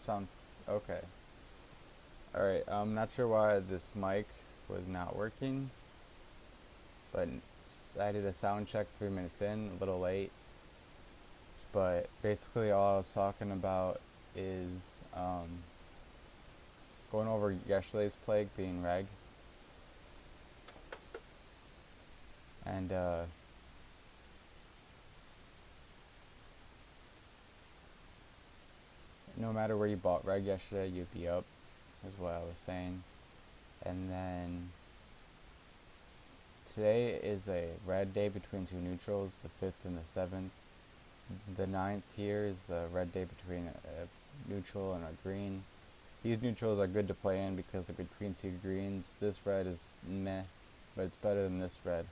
Sounds okay. Alright, I'm not sure why this mic was not working, but I did a sound check 3 minutes in, a little late. But basically, all I was talking about is going over yesterday's plague being reg, and no matter where you bought reg yesterday, you'd be up, is what I was saying. And then today is a red day between two neutrals, the 5th and the 7th. The 9th here is a red day between a neutral and a green. These neutrals are good to play in because they're between two greens. This red is meh, but it's better than this red.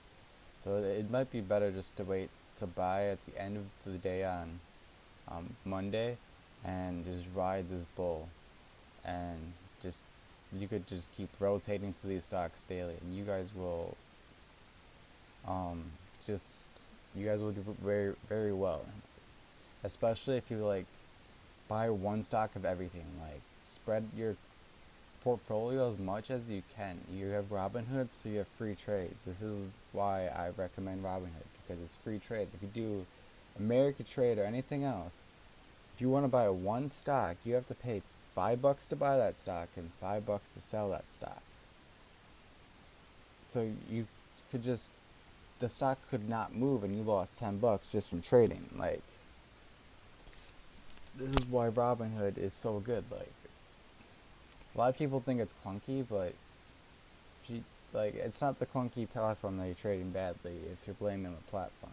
So it might be better just to wait to buy at the end of the day on Monday and just ride this bull. And just you could just keep rotating to these stocks daily, and you guys will just you guys will do very very well, especially if you like buy one stock of everything. Like spread your portfolio as much as you can. You have Robinhood, so you have free trades. This is why I recommend Robinhood, because it's free trades. If you do American Trade or anything else, if you want to buy one stock, you have to pay $5 to buy that stock and $5 to sell that stock. So you could just, the stock could not move and you lost $10 just from trading. Like, this is why Robinhood is so good. Like, a lot of people think it's clunky, but like, it's not the clunky platform that you're trading badly if you're blaming the platform.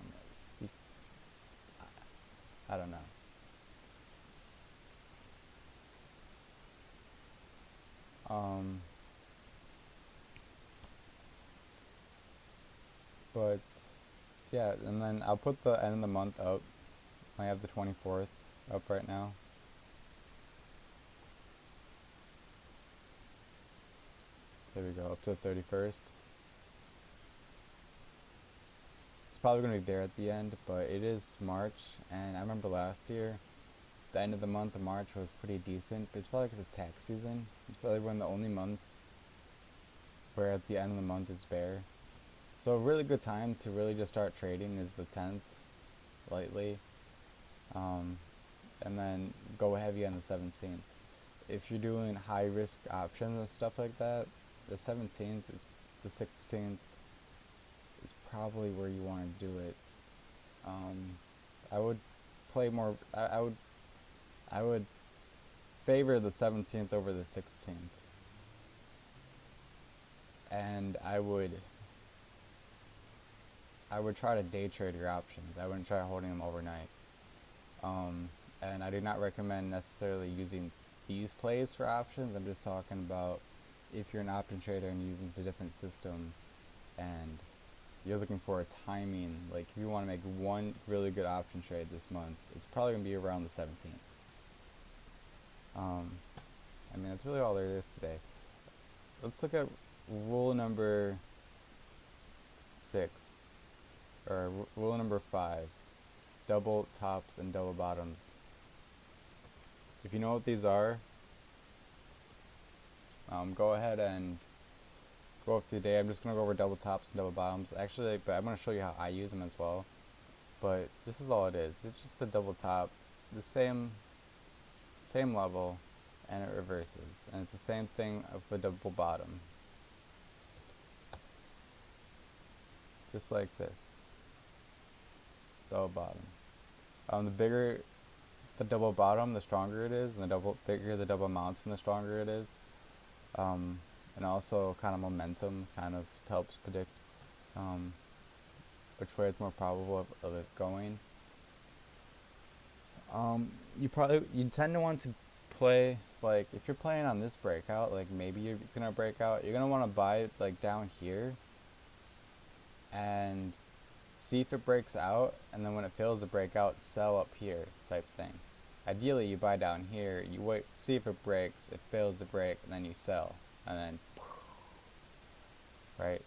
I don't know. But yeah, and then I'll put the end of the month up. I have the 24th up right now. There we go, up to the 31st. It's probably going to be there at the end, but it is March, and I remember last year, the end of the month of March was pretty decent, but it's probably because of tax season. It's probably one of the only months where at the end of the month is bare. So a really good time to really just start trading is the 10th, lightly, and then go heavy on the 17th. If you're doing high risk options and stuff like that, the 17th, the 16th is probably where you want to do it. I would play more. I would favor the 17th over the 16th, and I would try to day trade your options. I wouldn't try holding them overnight. And I do not recommend necessarily using these plays for options. I'm just talking about if you're an option trader and using a different system and you're looking for a timing, like if you want to make one really good option trade this month, it's probably going to be around the 17th. I mean, that's really all there is today. Let's look at rule number 6, or rule number 5, double tops and double bottoms. If you know what these are, go ahead and go up today. I'm just going to go over double tops and double bottoms. Actually, but I'm going to show you how I use them as well. But this is all it is. It's just a double top, the same level, and it reverses. And it's the same thing of the double bottom. Just like this. Double bottom. The bigger the double bottom, the stronger it is, and the bigger the double mountain, the stronger it is. And also kind of momentum kind of helps predict which way it's more probable of it going. You tend to want to play, like if you're playing on this breakout, like maybe it's gonna break out, you're gonna want to buy it like down here and see if it breaks out, and then when it fails to break out, sell up here type thing. Ideally you buy down here, you wait, see if it breaks, it fails to break, and then you sell, and then right.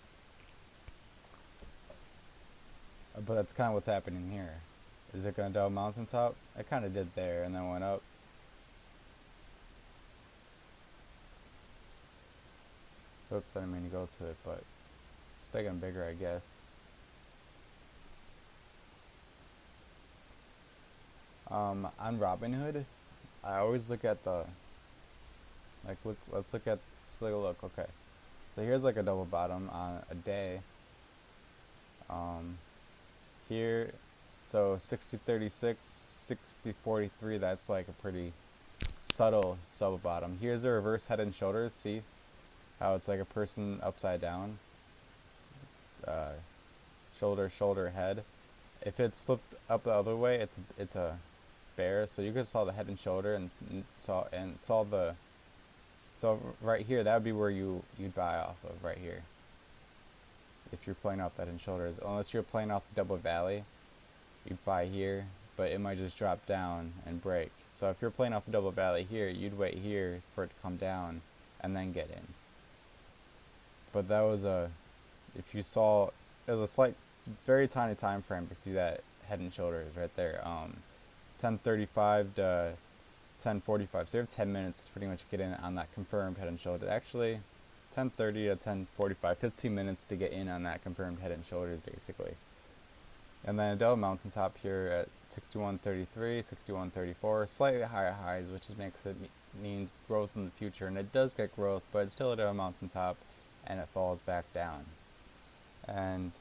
But that's kind of what's happening here. Is it gonna double mountaintop? It kind of did there, and then went up. Oops, I didn't mean to go to it, but it's bigger and bigger, I guess. On Robinhood, I always look at the, like, let's look at, let's take a look, okay. So here's like a double bottom on a day. Here, so 60-36, 60-43, that's like a pretty subtle double bottom. Here's a reverse head and shoulders, see how it's like a person upside down, shoulder, shoulder, head. If it's flipped up the other way, it's a bear. So you could saw the head and shoulder and saw the, so right here, that would be where you'd buy off of, right here. If you're playing off that head and shoulders, unless you're playing off the double valley, you'd buy here, but it might just drop down and break. So if you're playing off the double valley here, you'd wait here for it to come down and then get in. But that was if you saw, it was a slight, very tiny time frame to see that head and shoulders right there. 10:35 to 10:45. So you have 10 minutes to pretty much get in on that confirmed head and shoulders. Actually, 10:30 to 10:45, 15 minutes to get in on that confirmed head and shoulders, basically. And then a double mountaintop here at 61.33, 61.34, slightly higher highs, which makes it means growth in the future, and it does get growth, but it's still a double mountaintop, and it falls back down. And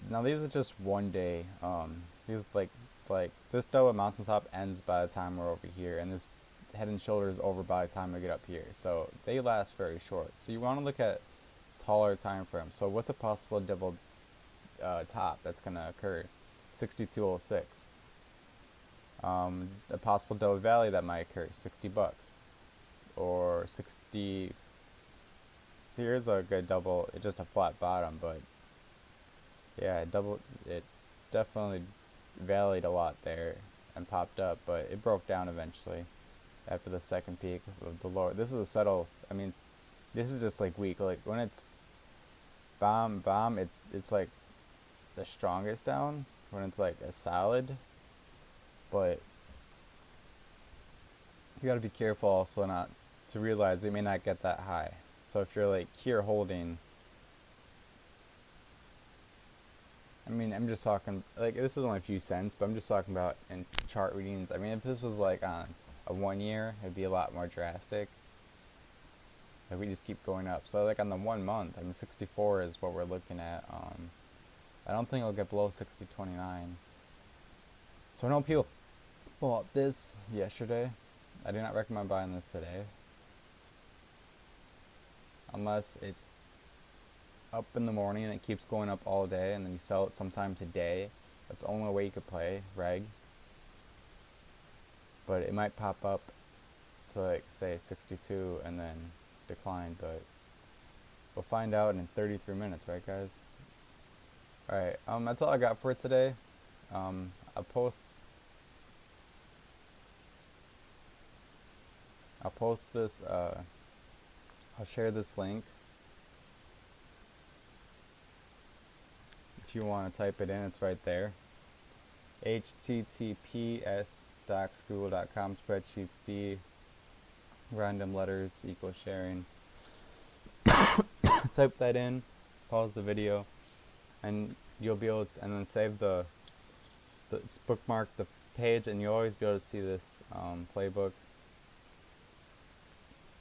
now these are just one day. These like this double mountaintop ends by the time we're over here, and this head and shoulders over by the time we get up here. So they last very short. So you want to look at taller time frames. So what's a possible double top that's going to occur? 62.06. A possible double valley that might occur, $60, or 60. So here's a good double. It's just a flat bottom, but yeah, it definitely valleyed a lot there and popped up, but it broke down eventually after the second peak of the lower. This is a subtle. I mean, this is just like weak. Like when it's bomb, it's like the strongest down when it's like a solid, but you got to be careful also not to realize it may not get that high. So if you're like here holding, I mean, I'm just talking, like, this is only a few cents, but I'm just talking about in chart readings. I mean, if this was like on a 1 year, it'd be a lot more drastic. Like, we just keep going up. So like on the 1 month, I mean, 64 is what we're looking at. I don't think it'll get below 60.29. So I know people bought this yesterday. I do not recommend buying this today, unless it's up in the morning and it keeps going up all day, and then you sell it sometime today. That's the only way you could play reg. But it might pop up to like say 62 and then decline, but we'll find out in 33 minutes, right guys? Alright, that's all I got for today. I'll post this, I'll share this link. If you want to type it in, it's right there. https://google.com spreadsheets d random letters equals sharing. Type that in, pause the video, and you'll be able to, and then save the bookmark the page, and you'll always be able to see this playbook.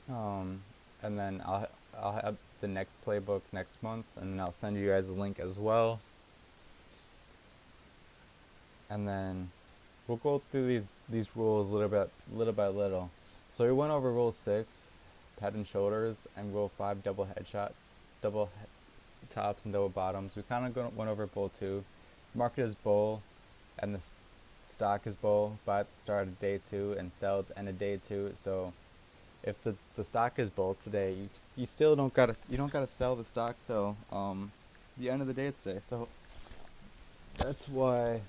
And then I'll have the next playbook next month, and then I'll send you guys a link as well. And then we'll go through these rules little by little. So we went over rule 6, head and shoulders, and rule 5, double tops and double bottoms. We kind of went over bull 2. Market is bull, and the stock is bull. Buy at the start of day 2 and sell at the end of day 2. So if the stock is bull today, you still don't gotta sell the stock till the end of the day today. So that's why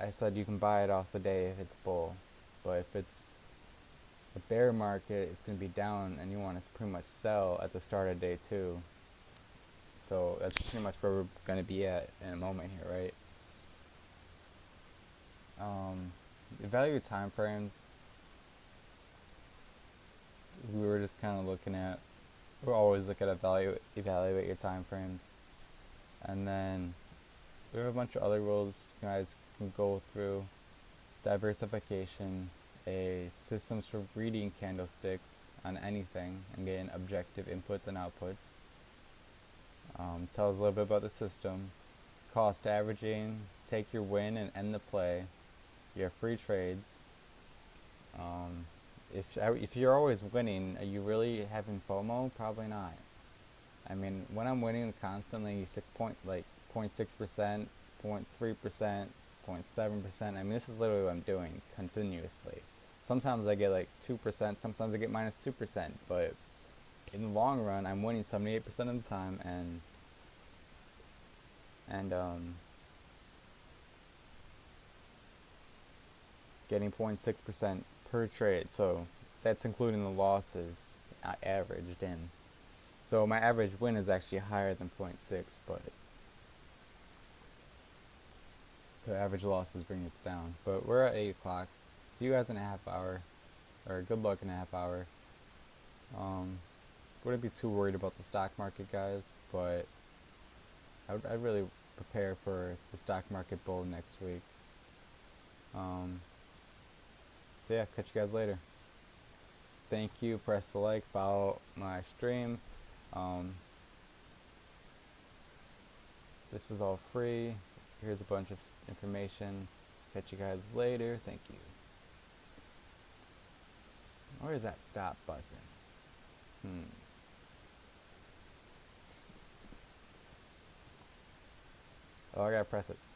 I said you can buy it off the day if it's bull. But if it's a bear market, it's going to be down, and you want to pretty much sell at the start of day 2. So that's pretty much where we're going to be at in a moment here, right? Evaluate time frames. we were just kind of looking at, we'll always look at evaluate your time frames. And then we have a bunch of other rules you guys can go through. Diversification, a systems for reading candlesticks on anything and getting objective inputs and outputs. Tells a little bit about the system. Cost averaging, take your win and end the play. You have free trades. If you're always winning, are you really having FOMO? Probably not. I mean, when I'm winning constantly, 0.6%, 0.3%, 0.7%. I mean, this is literally what I'm doing continuously. Sometimes I get like 2%, sometimes I get minus 2%, but in the long run, I'm winning 78% of the time, and getting 0.6% per trade. So that's including the losses averaged in. So my average win is actually higher than 0.6, but the average losses bring it down. But we're at 8 o'clock. See you guys in a half hour, or good luck in a half hour. Wouldn't be too worried about the stock market, guys, but I'd really prepare for the stock market bull next week. So yeah, catch you guys later. Thank you. Press the like, follow my stream. This is all free. Here's a bunch of information. Catch you guys later. Thank you. Where is that stop button? Oh, I gotta press it.